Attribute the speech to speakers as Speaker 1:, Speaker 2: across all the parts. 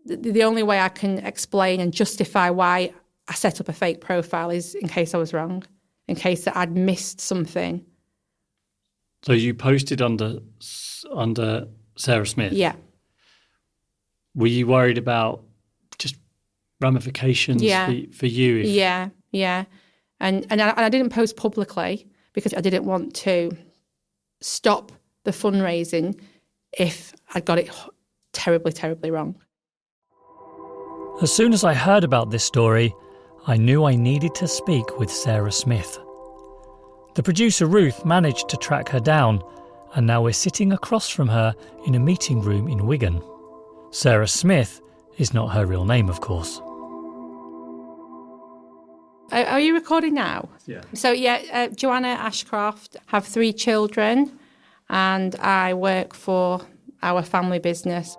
Speaker 1: the only way I can explain and justify why I set up a fake profile is in case I was wrong, in case that I'd missed something.
Speaker 2: So you posted under Sarah Smith?
Speaker 1: Yeah.
Speaker 2: Were you worried about just ramifications for you?
Speaker 1: Yeah. And I didn't post publicly because I didn't want to stop the fundraising if I got it terribly, terribly wrong.
Speaker 3: As soon as I heard about this story, I knew I needed to speak with Sarah Smith. The producer Ruth managed to track her down, and now we're sitting across from her in a meeting room in Wigan. Sarah Smith is not her real name, of course.
Speaker 1: Are you recording now?
Speaker 2: Yeah.
Speaker 1: So Joanna Ashcroft, have 3 children, and I work for our family business.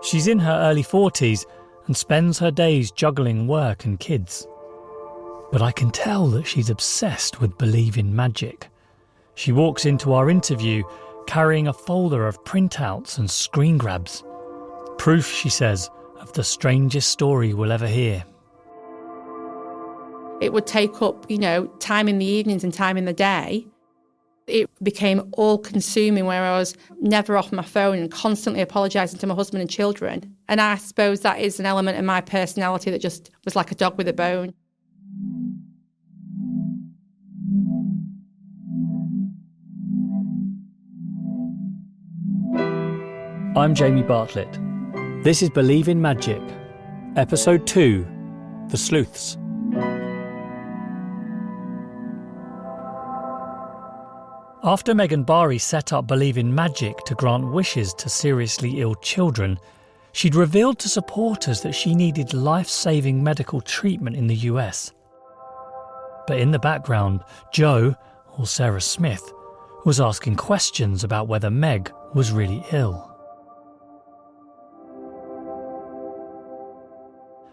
Speaker 3: She's in her early 40s and spends her days juggling work and kids. But I can tell that she's obsessed with Believe in Magic. She walks into our interview carrying a folder of printouts and screen grabs. Proof, she says, of the strangest story we'll ever hear.
Speaker 1: It would take up, time in the evenings and time in the day. It became all-consuming where I was never off my phone and constantly apologising to my husband and children. And I suppose that is an element of my personality that just was like a dog with a bone.
Speaker 3: I'm Jamie Bartlett. This is Believe in Magic, Episode 2, The Sleuths. After Megan Bhari set up Believe in Magic to grant wishes to seriously ill children, she'd revealed to supporters that she needed life-saving medical treatment in the US. But in the background, Jo, or Sarah Smith, was asking questions about whether Meg was really ill.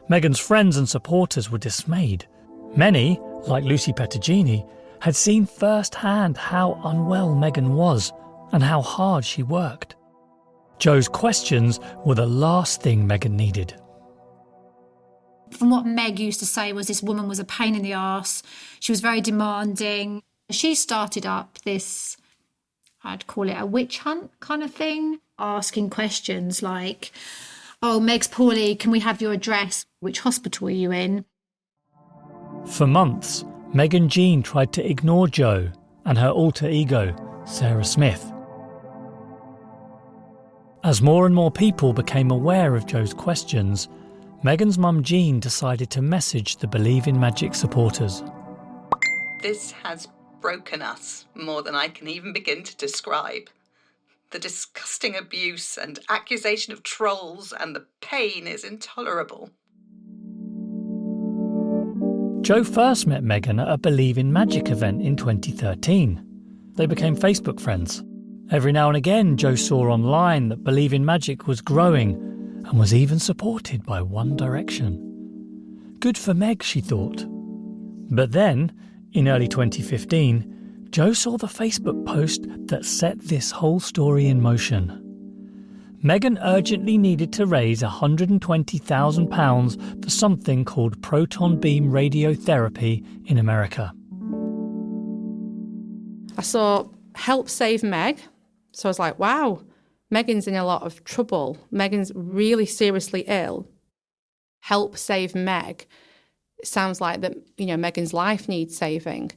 Speaker 3: Megan's friends and supporters were dismayed. Many, like Lucy Pettigini, had seen firsthand how unwell Megan was and how hard she worked. Jo's questions were the last thing Megan needed.
Speaker 4: From what Meg used to say was this woman was a pain in the arse. She was very demanding. She started up this, I'd call it a witch hunt kind of thing, asking questions like, "Oh, Meg's poorly, can we have your address? Which hospital are you in?"
Speaker 3: For months, Meg and Jean tried to ignore Jo and her alter ego, Sarah Smith. As more and more people became aware of Jo's questions, Megan's mum Jean decided to message the Believe in Magic supporters.
Speaker 5: This has broken us more than I can even begin to describe. The disgusting abuse and accusation of trolls and the pain is intolerable.
Speaker 3: Jo first met Megan at a Believe in Magic event in 2013. They became Facebook friends. Every now and again, Jo saw online that Believe in Magic was growing and was even supported by One Direction. Good for Meg, she thought. But then, in early 2015, Jo saw the Facebook post that set this whole story in motion. Megan urgently needed to raise £120,000 for something called proton beam radiotherapy in America.
Speaker 1: I saw Help Save Meg. So I was like, wow, Megan's in a lot of trouble. Megan's really seriously ill. Help Save Meg. It sounds like that, Megan's life needs saving.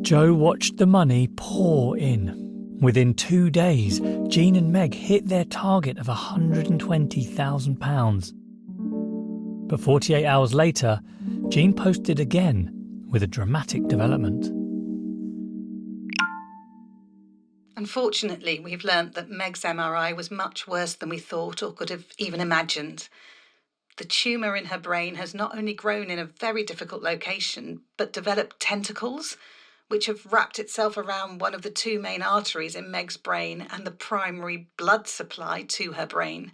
Speaker 3: Jo watched the money pour in. Within 2 days, Jean and Meg hit their target of £120,000. But 48 hours later, Jean posted again with a dramatic development.
Speaker 5: Unfortunately, we've learnt that Meg's MRI was much worse than we thought or could have even imagined. The tumour in her brain has not only grown in a very difficult location, but developed tentacles, which have wrapped itself around one of the 2 main arteries in Meg's brain and the primary blood supply to her brain.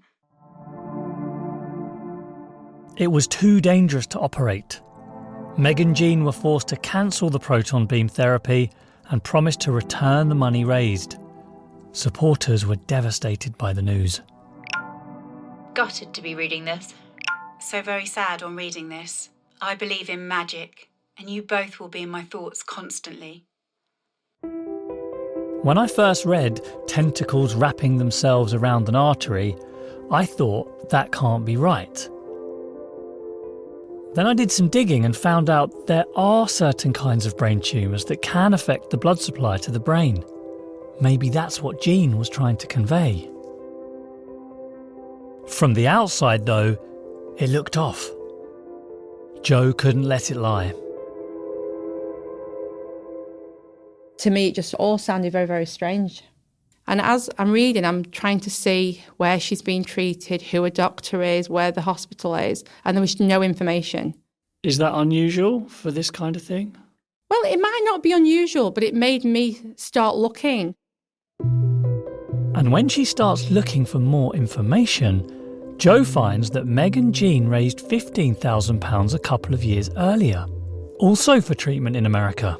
Speaker 3: It was too dangerous to operate. Meg and Jean were forced to cancel the proton beam therapy and promised to return the money raised. Supporters were devastated by the news.
Speaker 6: gutted to be reading this. So very sad on reading this. I believe in magic, and you both will be in my thoughts constantly.
Speaker 3: When I first read tentacles wrapping themselves around an artery, I thought that can't be right. Then I did some digging and found out there are certain kinds of brain tumours that can affect the blood supply to the brain. Maybe that's what Jean was trying to convey. From the outside, though, it looked off. Jo couldn't let it lie.
Speaker 1: To me, it just all sounded very, very strange. And as I'm reading, I'm trying to see where she's being treated, who a doctor is, where the hospital is, and there was no information.
Speaker 2: Is that unusual for this kind of thing?
Speaker 1: Well, it might not be unusual, but it made me start looking.
Speaker 3: And when she starts looking for more information, Jo finds that Meg and Jean raised £15,000 a couple of years earlier, also for treatment in America.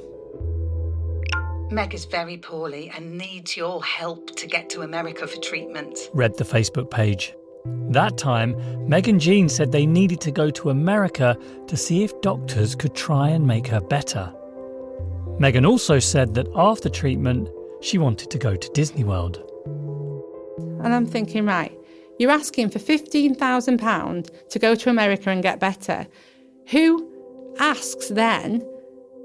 Speaker 5: Meg is very poorly and needs your help to get to America for treatment.
Speaker 3: Read the Facebook page. That time, Meg and Jean said they needed to go to America to see if doctors could try and make her better. Megan also said that after treatment, she wanted to go to Disney World.
Speaker 1: And I'm thinking, right, you're asking for £15,000 to go to America and get better. Who asks then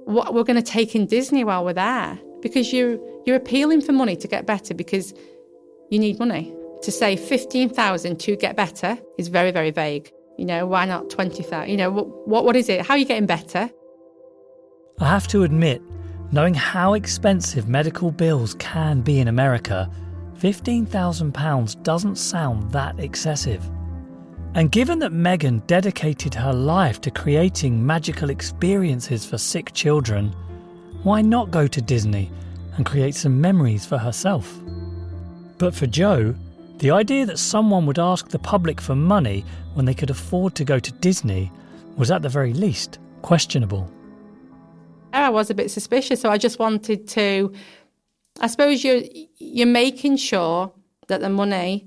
Speaker 1: what we're going to take in Disney while we're there? Because you're appealing for money to get better because you need money. To say 15,000 to get better is very, very vague. You know, why not 20,000? You know, what is it? How are you getting better?
Speaker 3: I have to admit, knowing how expensive medical bills can be in America, £15,000 doesn't sound that excessive. And given that Megan dedicated her life to creating magical experiences for sick children, why not go to Disney and create some memories for herself? But for Jo, the idea that someone would ask the public for money when they could afford to go to Disney was at the very least questionable.
Speaker 1: I was a bit suspicious, so I just wanted to, I suppose you're making sure that the money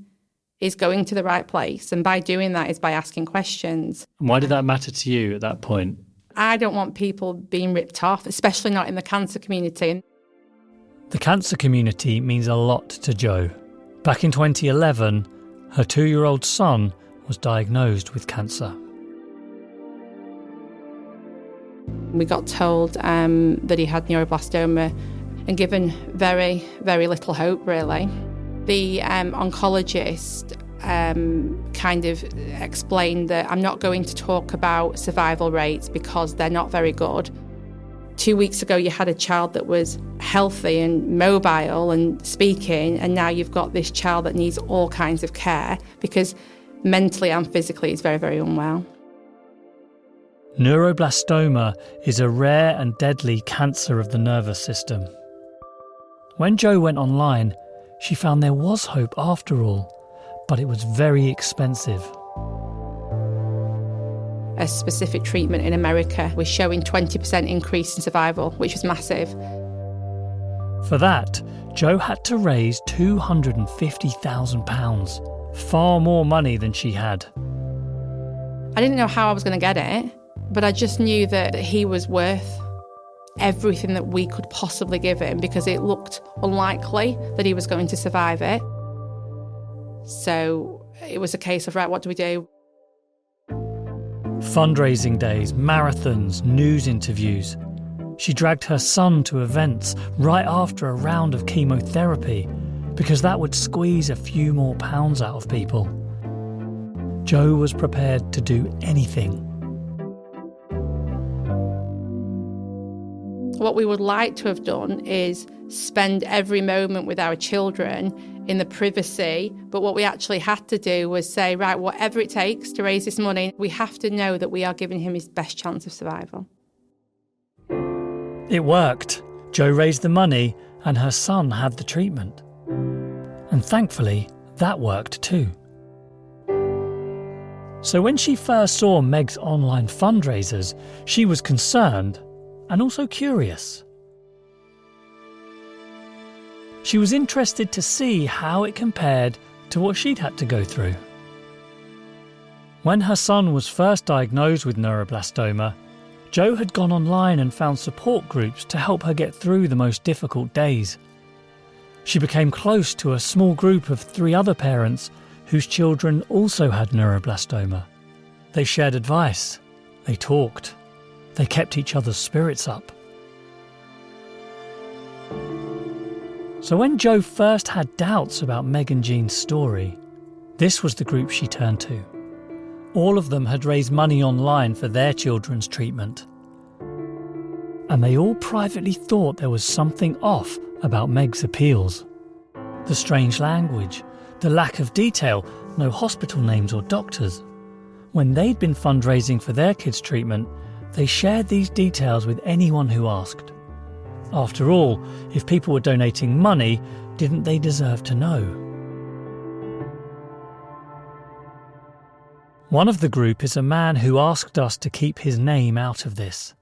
Speaker 1: is going to the right place, and by doing that is by asking questions.
Speaker 2: And why did that matter to you at that point?
Speaker 1: I don't want people being ripped off, especially not in the cancer community.
Speaker 3: The cancer community means a lot to Jo. Back in 2011, her 2-year-old son was diagnosed with cancer.
Speaker 1: We got told that he had neuroblastoma and given very, very little hope, really. The oncologist kind of explained that I'm not going to talk about survival rates because they're not very good. 2 weeks ago, you had a child that was healthy and mobile and speaking, and now you've got this child that needs all kinds of care because mentally and physically is very, very unwell.
Speaker 3: Neuroblastoma is a rare and deadly cancer of the nervous system. When Jo went online, she found there was hope after all, but it was very expensive.
Speaker 1: A specific treatment in America was showing 20% increase in survival, which was massive.
Speaker 3: For that, Jo had to raise £250,000, far more money than she had.
Speaker 1: I didn't know how I was going to get it, but I just knew that he was worth everything that we could possibly give him because it looked unlikely that he was going to survive it. So it was a case of, right, what do we do?
Speaker 3: Fundraising days, marathons, news interviews. She dragged her son to events right after a round of chemotherapy because that would squeeze a few more pounds out of people. Jo was prepared to do anything.
Speaker 1: What we would like to have done is spend every moment with our children in the privacy, but what we actually had to do was say, right, whatever it takes to raise this money, we have to know that we are giving him his best chance of survival.
Speaker 3: It worked. Jo raised the money and her son had the treatment. And thankfully, that worked too. So when she first saw Meg's online fundraisers, she was concerned and also curious. She was interested to see how it compared to what she'd had to go through. When her son was first diagnosed with neuroblastoma, Jo had gone online and found support groups to help her get through the most difficult days. She became close to a small group of 3 other parents whose children also had neuroblastoma. They shared advice, they talked, they kept each other's spirits up. So when Jo first had doubts about Meg and Jean's story, this was the group she turned to. All of them had raised money online for their children's treatment. And they all privately thought there was something off about Meg's appeals. The strange language, the lack of detail, no hospital names or doctors. When they'd been fundraising for their kids' treatment, they shared these details with anyone who asked. After all, if people were donating money, didn't they deserve to know? One of the group is a man who asked us to keep his name out of this.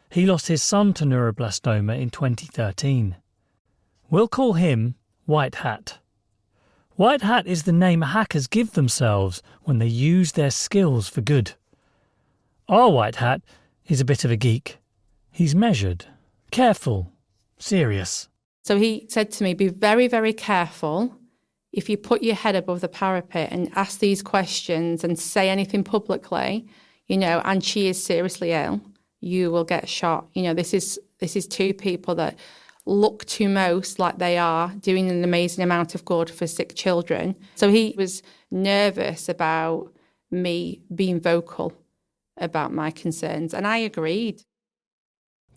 Speaker 3: He lost his son to neuroblastoma in 2013. We'll call him White Hat. White Hat is the name hackers give themselves when they use their skills for good. Our White Hat is a bit of a geek. He's measured, careful, serious.
Speaker 1: So he said to me, be very, very careful if you put your head above the parapet and ask these questions and say anything publicly, and she is seriously ill, you will get shot. This is 2 people that look to most like they are doing an amazing amount of good for sick children. So he was nervous about me being vocal about my concerns, and I agreed.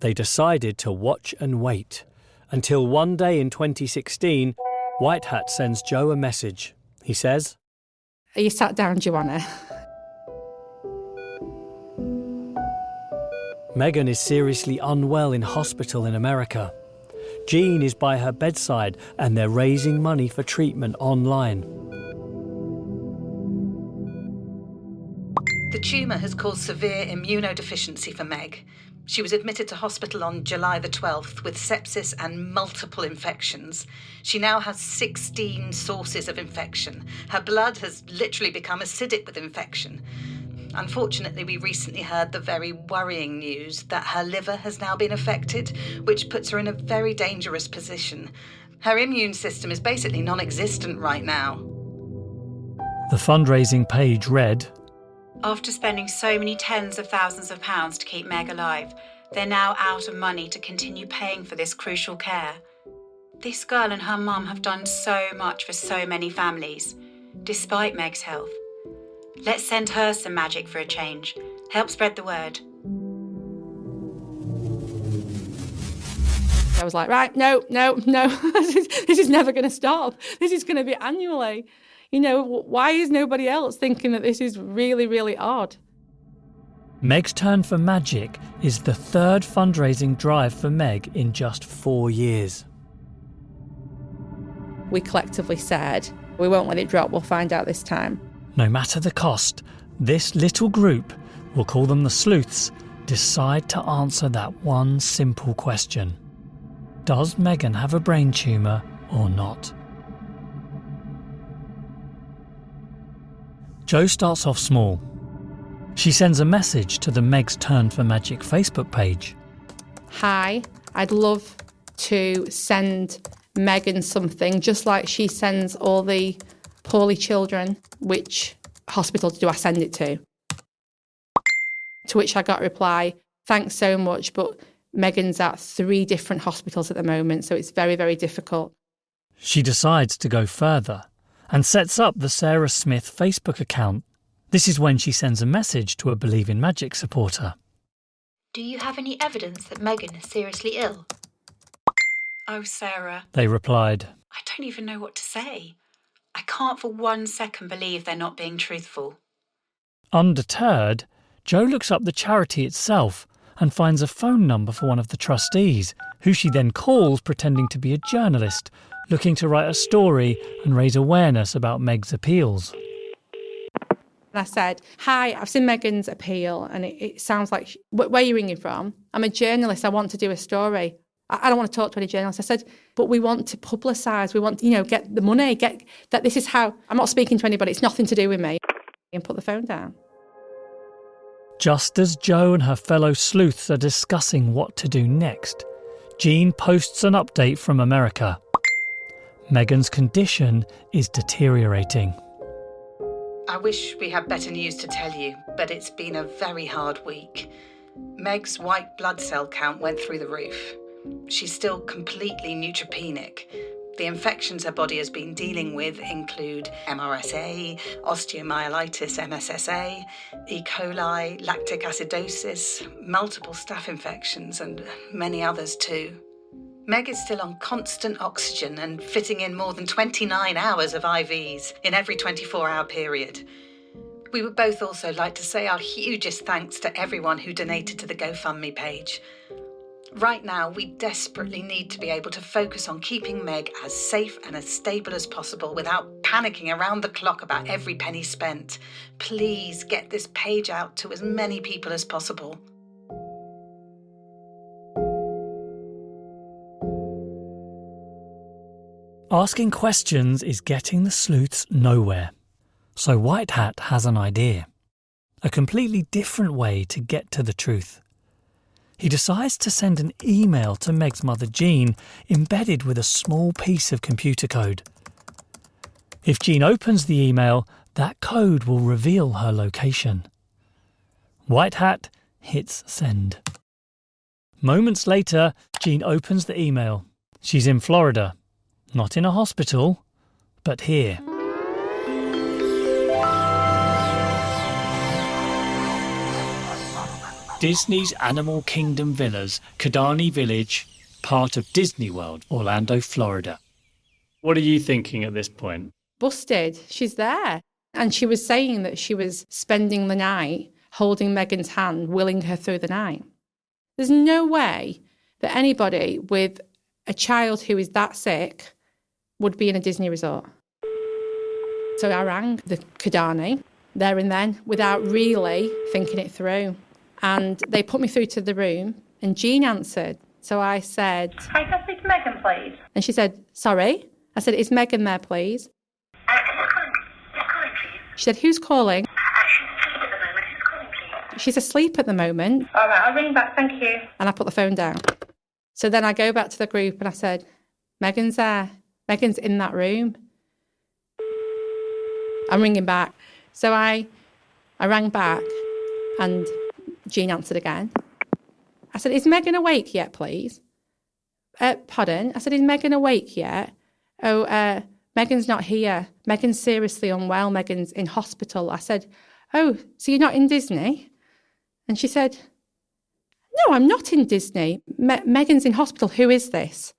Speaker 7: They decided to watch and wait until one day in 2016, White Hat sends Jo a message. He says,
Speaker 1: "Are you sat down, Joanna?"
Speaker 7: Megan is seriously unwell in hospital in America. Jean is by her bedside and they're raising money for treatment online.
Speaker 5: The tumour has caused severe immunodeficiency for Meg. She was admitted to hospital on July the 12th with sepsis and multiple infections. She now has 16 sources of infection. Her blood has literally become acidic with infection. Unfortunately, we recently heard the very worrying news that her liver has now been affected, which puts her in a very dangerous position. Her immune system is basically non-existent right now.
Speaker 3: The fundraising page read,
Speaker 6: After spending so many tens of thousands of pounds to keep Meg alive, they're now out of money to continue paying for this crucial care. This girl and her mum have done so much for so many families, despite Meg's health. Let's send her some magic for a change. Help spread the word.
Speaker 1: I was like, right, no, this is never going to stop. This is going to be annually. Why is nobody else thinking that this is really, really odd?
Speaker 3: Meg's Turn for Magic is the 3rd fundraising drive for Meg in just 4 years.
Speaker 1: We collectively said, we won't let it drop, we'll find out this time.
Speaker 3: No matter the cost, this little group, we'll call them the sleuths, decide to answer that one simple question. Does Megan have a brain tumour or not? Jo starts off small. She sends a message to the Meg's Turn for Magic Facebook page.
Speaker 1: Hi, I'd love to send Megan something, just like she sends all the poorly children. Which hospitals do I send it to? To which I got a reply, thanks so much, but Megan's at 3 different hospitals at the moment, so it's very, very difficult.
Speaker 3: She decides to go further and sets up the Sarah Smith Facebook account. This is when she sends a message to a Believe in Magic supporter.
Speaker 8: Do you have any evidence that Megan is seriously ill?
Speaker 6: Oh, Sarah,
Speaker 3: They replied,
Speaker 6: I don't even know what to say. I can't for 1 second believe they're not being truthful.
Speaker 3: Undeterred, Jo looks up the charity itself and finds a phone number for one of the trustees, who she then calls pretending to be a journalist, looking to write a story and raise awareness about Meg's appeals.
Speaker 1: And I said, hi, I've seen Megan's appeal and it sounds like, where are you ringing from? I'm a journalist, I want to do a story. I don't want to talk to any journalists. I said, but we want to publicise, we want, get the money, get that this is how, I'm not speaking to anybody, it's nothing to do with me. and put the phone down.
Speaker 3: Just as Jo and her fellow sleuths are discussing what to do next, Jean posts an update from America. Megan's condition is deteriorating.
Speaker 5: I wish we had better news to tell you, but it's been a very hard week. Meg's white blood cell count went through the roof. She's still completely neutropenic. The infections her body has been dealing with include MRSA, osteomyelitis MSSA, E. coli, lactic acidosis, multiple staph infections, and many others too. Meg is still on constant oxygen and fitting in more than 29 hours of IVs in every 24-hour period. We would both also like to say our hugest thanks to everyone who donated to the GoFundMe page. Right now, we desperately need to be able to focus on keeping Meg as safe and as stable as possible without panicking around the clock about every penny spent. Please get this page out to as many people as possible.
Speaker 3: Asking questions is getting the sleuths nowhere. So White Hat has an idea. A completely different way to get to the truth. He decides to send an email to Meg's mother Jean, embedded with a small piece of computer code. If Jean opens the email, that code will reveal her location. White Hat hits send. Moments later, Jean opens the email. She's in Florida. Not in a hospital, but here.
Speaker 2: Disney's Animal Kingdom Villas, Kidani Village, part of Disney World, Orlando, Florida. What are you thinking at this point?
Speaker 1: Busted. She's there. And she was saying that she was spending the night holding Megan's hand, willing her through the night. There's no way that anybody with a child who is that sick would be in a Disney resort. So I rang the Kidani there and then without really thinking it through. And they put me through to the room and Jean answered. So I said,
Speaker 9: "Hi, can I speak to Megan, please?"
Speaker 1: And she said, "Sorry?" I said, "Is Megan there, please?"
Speaker 9: Who's calling, please?
Speaker 1: She said, "Who's calling?"
Speaker 9: She's asleep at the moment. Who's calling, please?
Speaker 1: She's asleep at the moment.
Speaker 9: All right, I'll ring back. Thank you.
Speaker 1: And I put the phone down. So then I go back to the group and I said, "Megan's there. Megan's in that room." I'm ringing back. So I rang back and Jean answered again. I said, "Is Megan awake yet, please?" Pardon? I said, "Is Megan awake yet?" "Oh, Megan's not here. Megan's seriously unwell. Megan's in hospital." I said, "Oh, so you're not in Disney?" And she said, "No, I'm not in Disney. Megan's in hospital. Who is this?"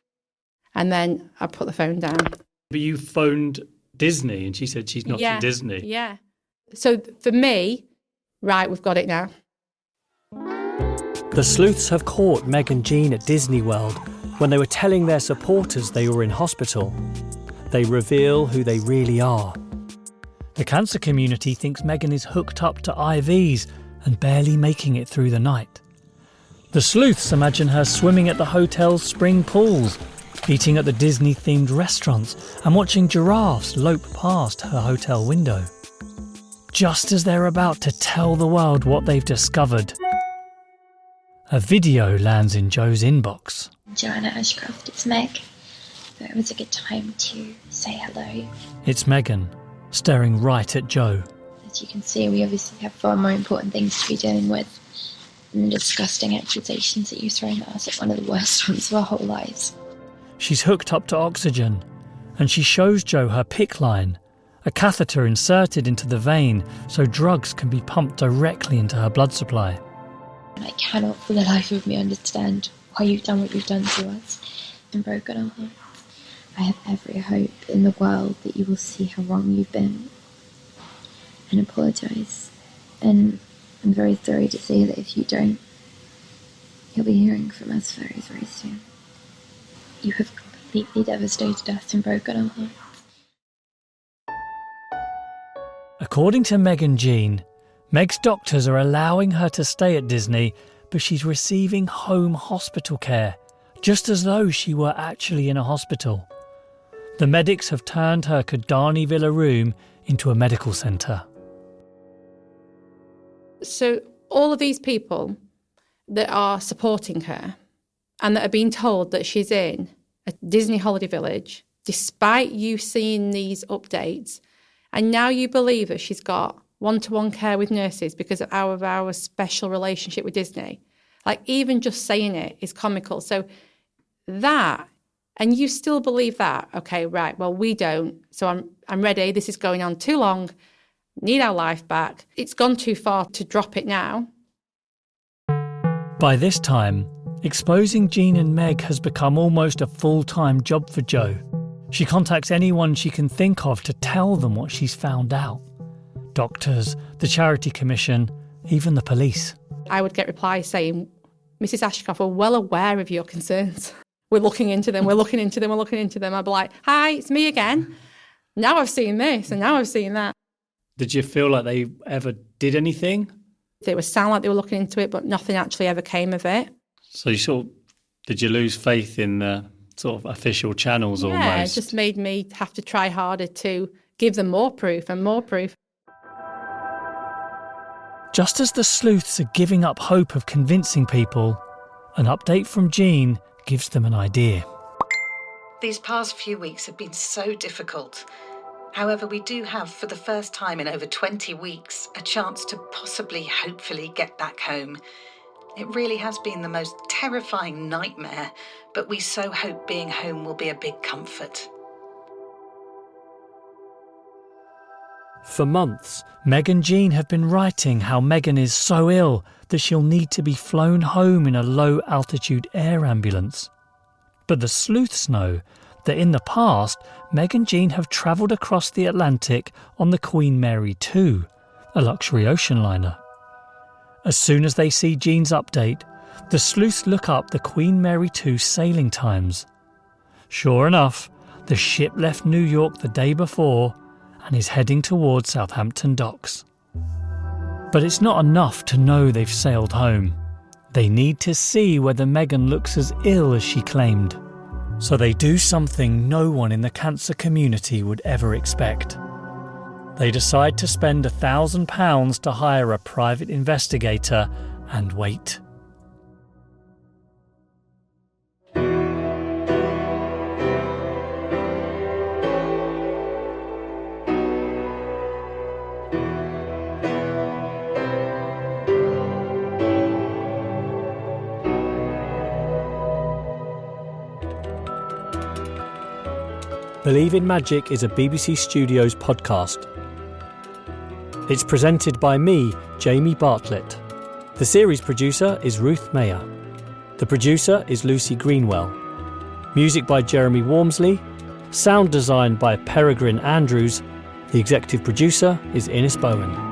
Speaker 1: And then I put the phone down.
Speaker 2: But you phoned Disney and she said she's not in Disney.
Speaker 1: Yeah. So for me, right, we've got it now.
Speaker 7: The sleuths have caught Meg and Jean at Disney World when they were telling their supporters they were in hospital. They reveal who they really are.
Speaker 3: The cancer community thinks Megan is hooked up to IVs and barely making it through the night. The sleuths imagine her swimming at the hotel's spring pools, eating at the Disney-themed restaurants and watching giraffes lope past her hotel window. Just as they're about to tell the world what they've discovered, a video lands in Jo's inbox.
Speaker 10: Joanna Ashcroft, it's Meg. Thought it was a good time to say hello.
Speaker 3: It's Megan, staring right at Jo.
Speaker 10: As you can see, we obviously have far more important things to be dealing with than the disgusting accusations that you've thrown at us at one of the worst ones of our whole lives.
Speaker 3: She's hooked up to oxygen, and she shows Jo her PICC line, a catheter inserted into the vein so drugs can be pumped directly into her blood supply.
Speaker 10: And I cannot for the life of me understand why you've done what you've done to us and broken our hearts. I have every hope in the world that you will see how wrong you've been and apologise. And I'm very sorry to say that if you don't, you'll be hearing from us very, very soon. You have completely devastated us and broken our hearts.
Speaker 3: According to Meg and Jean, Meg's doctors are allowing her to stay at Disney, but she's receiving home hospital care, just as though she were actually in a hospital. The medics have turned her Kidani Villa room into a medical centre.
Speaker 1: So all of these people that are supporting her and that are being told that she's in a Disney holiday village, despite you seeing these updates, and now you believe that she's got one-to-one care with nurses because of our special relationship with Disney. Like, even just saying it is comical. So that, and you still believe that, okay, right, well, we don't, so I'm ready, this is going on too long, need our life back. It's gone too far to drop it now.
Speaker 3: By this time, exposing Jean and Meg has become almost a full-time job for Jo. She contacts anyone she can think of to tell them what she's found out. Doctors, the Charity Commission, even the police.
Speaker 1: I would get replies saying, Mrs. Ashcroft, we're well aware of your concerns. We're looking into them, we're looking into them, we're looking into them. I'd be like, hi, it's me again. Now I've seen this and now I've seen that.
Speaker 2: Did you feel like they ever did anything?
Speaker 1: They would sound like they were looking into it, but nothing actually ever came of it.
Speaker 2: So did you lose faith in the sort of official channels almost?
Speaker 1: Yeah, it just made me have to try harder to give them more proof and more proof.
Speaker 3: Just as the sleuths are giving up hope of convincing people, an update from Jean gives them an idea.
Speaker 5: These past few weeks have been so difficult. However, we do have, for the first time in over 20 weeks, a chance to possibly, hopefully, get back home. It really has been the most terrifying nightmare, but we so hope being home will be a big comfort.
Speaker 3: For months, Meg and Jean have been writing how Megan is so ill that she'll need to be flown home in a low-altitude air ambulance. But the sleuths know that in the past, Meg and Jean have travelled across the Atlantic on the Queen Mary 2, a luxury ocean liner. As soon as they see Jean's update, the sleuths look up the Queen Mary 2 sailing times. Sure enough, the ship left New York the day before and is heading towards Southampton docks. But it's not enough to know they've sailed home. They need to see whether Megan looks as ill as she claimed. So they do something no one in the cancer community would ever expect. They decide to spend £1,000 to hire a private investigator and wait. Believe in Magic is a BBC Studios podcast. It's presented by me, Jamie Bartlett. The series producer is Ruth Mayer. The producer is Lucy Greenwell. Music by Jeremy Wormsley. Sound design by Peregrine Andrews. The executive producer is Innes Bowen.